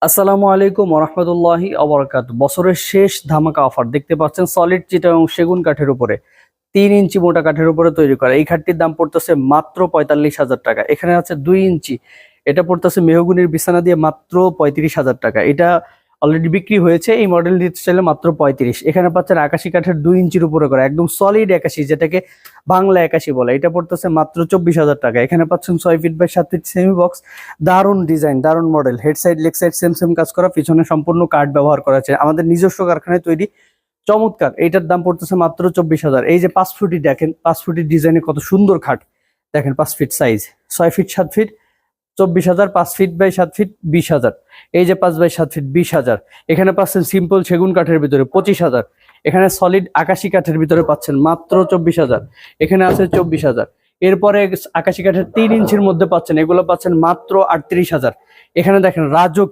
আসসালামু আলাইকুম রহমতুল্লাহি আবরাকাত। বছরের শেষ ধামাকা অফার দেখতে পাচ্ছেন সলিড চিটাগাং সেগুন কাঠের উপরে 3 ইঞ্চি মোটা কাঠের উপরে তৈরি করা এই খাটটির দাম পড়তেছে মাত্র 45,000 টাকা। এখানে আছে 2 ইঞ্চি, এটা পড়তেছে মেহগুনির বিছানা দিয়ে মাত্র 35,000 টাকা। এটা অলরেডি বিক্রি হয়েছে, এই মডেল নিতে চাইলে মাত্র 35। এখানে পাচ্ছেন আকাশি কাঠের 2 ইঞ্চির উপরে করা একদম সলিড একাশি, যেটাকে বাংলা একাশি বলে, এটা পড়তেছে মাত্র 24,000 টাকা। এখানে পাচ্ছেন 6 feet by 7 feet semi box, দারুণ ডিজাইন, দারুণ model, head side leg side same same কাজ করা, পিছনে সম্পূর্ণ কাঠ ব্যবহার করা আছে, আমাদের নিজস্ব কারখানায় তৈরি, চমৎকার। এইটার দাম পড়তেছে মাত্র 24,000। এই যে 5 ফুটি দেখেন, 5 ফুটের ডিজাইনে কত সুন্দর খাট দেখেন, 5 feet size, 6 feet 7 feet 24,000, 5 feet by 7 feet 20,000, এই যে 5 বাই 7 ফিট 20,000। এখানে পাচ্ছেন সিম্পল সেগুন কাঠের ভিতরে 25,000। এখানে সলিড আকাশি কাঠের ভিতরে পাচ্ছেন মাত্র 24,000। এখানে আছে 24,000। এরপরে আকাশি কাঠের 3 ইঞ্চির মধ্যে পাচ্ছেন, এগুলো পাচ্ছেন মাত্র 38,000। এখানে দেখেন রাজকীয়